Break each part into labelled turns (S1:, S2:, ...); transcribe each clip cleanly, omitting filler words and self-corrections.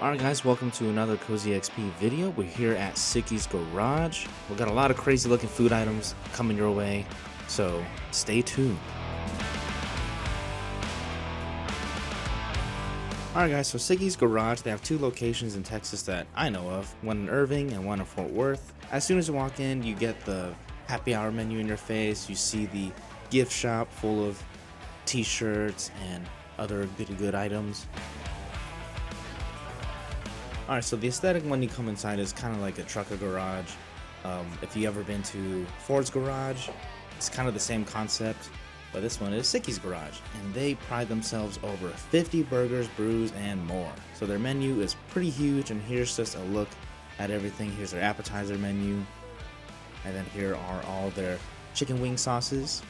S1: Alright guys, welcome to another CozyEXP video. We're here at Sickies Garage. We've got a lot of crazy looking food items coming your way, so stay tuned. Alright guys, so Sickies Garage, they have two locations in Texas that I know of, one in Irving and one in Fort Worth. As soon as you walk in, you get the happy hour menu in your face, you see the gift shop full of t-shirts and other good items. Alright, so the aesthetic when you come inside is kind of like a trucker garage. If you ever been to Ford's Garage, it's kind of the same concept, but this one is Sickies Garage, and they pride themselves over 50 burgers, brews, and more. So their menu is pretty huge, and here's just a look at everything. Here's their appetizer menu, and then here are all their chicken wing sauces.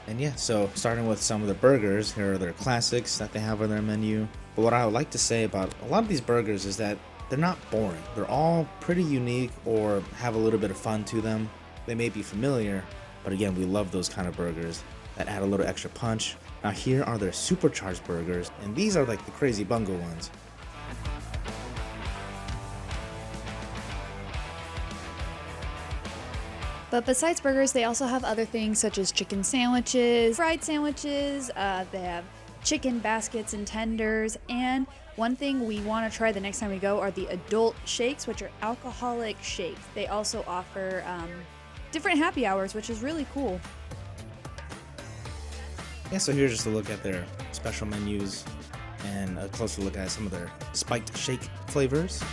S1: And yeah, so starting with some of the burgers, here are their classics that they have on their menu. But what I would like to say about a lot of these burgers is that they're not boring. They're all pretty unique or have a little bit of fun to them. They may be familiar, but again, we love those kind of burgers that add a little extra punch. Now here are their supercharged burgers, and these are like the crazy bungo ones.
S2: But besides burgers, they also have other things such as chicken sandwiches, fried sandwiches, they have chicken baskets and tenders, and one thing we want to try the next time we go are the adult shakes, which are alcoholic shakes. They also offer different happy hours, which is really cool.
S1: Yeah, so here's just a look at their special menus and a closer look at some of their spiked shake flavors.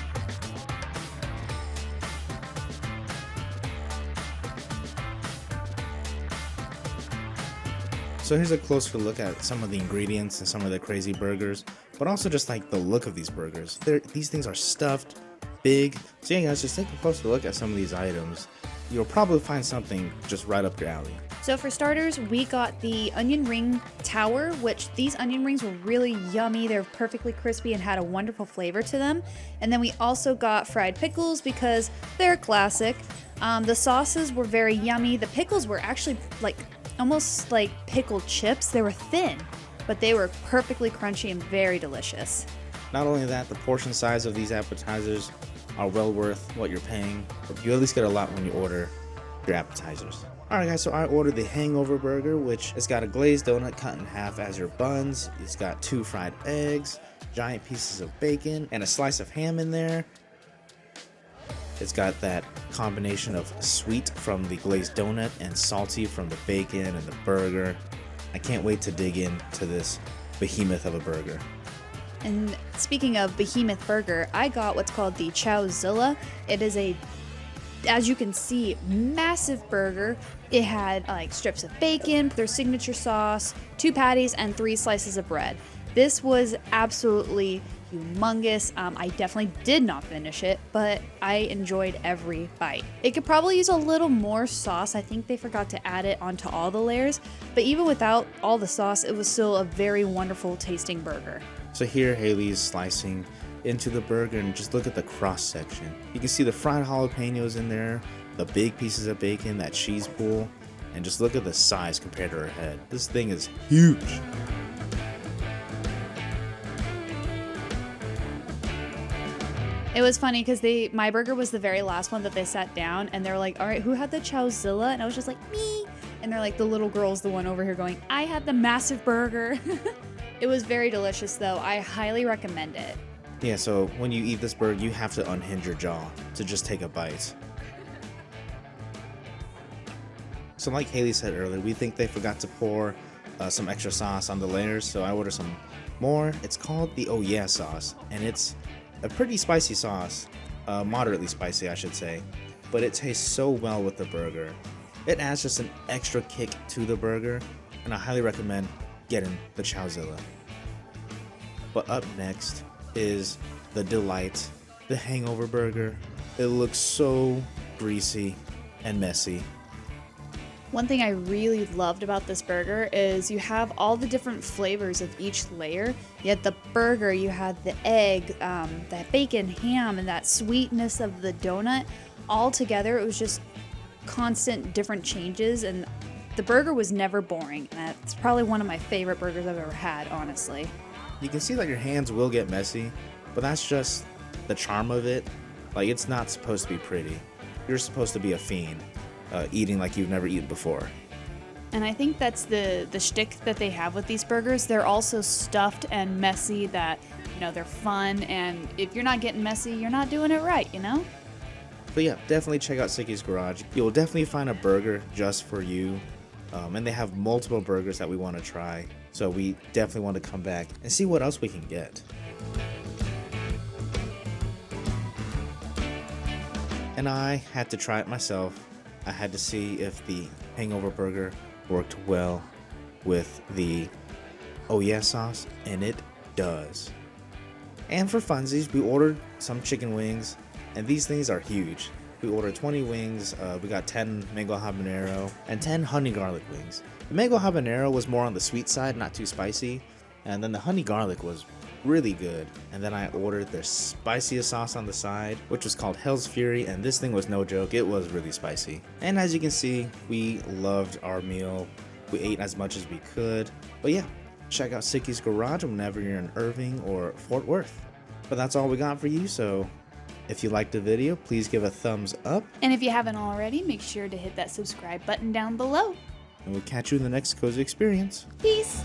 S1: So here's a closer look at some of the ingredients and some of the crazy burgers, but also just like the look of these burgers. These things are stuffed, big. So yeah guys, just take a closer look at some of these items. You'll probably find something just right up your alley.
S2: So for starters, we got the onion ring tower, which these onion rings were really yummy. They're perfectly crispy and had a wonderful flavor to them. And then we also got fried pickles because they're a classic. The sauces were very yummy. The pickles were actually almost like pickled chips. They were thin, but they were perfectly crunchy and very delicious.
S1: Not only that, the portion size of these appetizers are well worth what you're paying. You at least get a lot when you order your appetizers. Alright guys, so I ordered the Hangover Burger, which has got a glazed donut cut in half as your buns. It's got 2 fried eggs, giant pieces of bacon, and a slice of ham in there. It's got that combination of sweet from the glazed donut and salty from the bacon and the burger. I can't wait to dig into this behemoth of a burger.
S2: And speaking of behemoth burger, I got what's called the CozyEXP. It is a, as you can see, massive burger. It had like strips of bacon, their signature sauce, 2 patties, and 3 slices of bread. This was absolutely humongous. I definitely did not finish it, but I enjoyed every bite. It could probably use a little more sauce. I think they forgot to add it onto all the layers, but even without all the sauce, it was still a very wonderful tasting burger.
S1: So here Haley is slicing into the burger, and just look at the cross section. You can see the fried jalapenos in there, the big pieces of bacon, that cheese pool, and just look at the size compared to her head. This thing is huge.
S2: It was funny because my burger was the very last one that they sat down, and they're like, all right, who had the CozyEXP? And I was just like, me. And they're like, the little girl's the one over here going, I had the massive burger. It was very delicious though. I highly recommend it.
S1: Yeah, so when you eat this burger, you have to unhinge your jaw to just take a bite. So like Haley said earlier, we think they forgot to pour some extra sauce on the layers, so I ordered some more. It's called the Oh Yeah sauce, and it's a pretty spicy sauce, moderately spicy I should say, but it tastes so well with the burger. It adds just an extra kick to the burger, and I highly recommend getting the CozyEXP. But up next is the Delight, the Hangover Burger. It looks so greasy and messy.
S2: One thing I really loved about this burger is you have all the different flavors of each layer. You had the burger, you had the egg, that bacon, ham, and that sweetness of the donut. All together, it was just constant different changes, and the burger was never boring. And that's probably one of my favorite burgers I've ever had, honestly.
S1: You can see that your hands will get messy, but that's just the charm of it. Like, it's not supposed to be pretty. You're supposed to be a fiend, eating like you've never eaten before.
S2: And I think that's the shtick that they have with these burgers. They're also stuffed and messy that, you know, they're fun. And if you're not getting messy, you're not doing it right, you know?
S1: But yeah, definitely check out Sickies Garage. You'll definitely find a burger just for you. And they have multiple burgers that we want to try. So we definitely want to come back and see what else we can get. And I had to try it myself. I had to see if the hangover burger worked well with the oh yeah sauce, and it does. And for funsies, we ordered some chicken wings, and these things are huge. We ordered 20 wings, we got 10 mango habanero, and 10 honey garlic wings. The mango habanero was more on the sweet side, not too spicy, and then the honey garlic was really good. And then I ordered their spiciest sauce on the side, which was called Hell's Fury, and this thing was no joke. It was really spicy. And as you can see, we loved our meal. We ate as much as we could. But yeah, check out Sickies Garage whenever you're in Irving or Fort Worth. But that's all we got for you, so if you liked the video, please give a thumbs up.
S2: And if you haven't already, make sure to hit that subscribe button down below.
S1: And we'll catch you in the next Cozy Experience.
S2: Peace!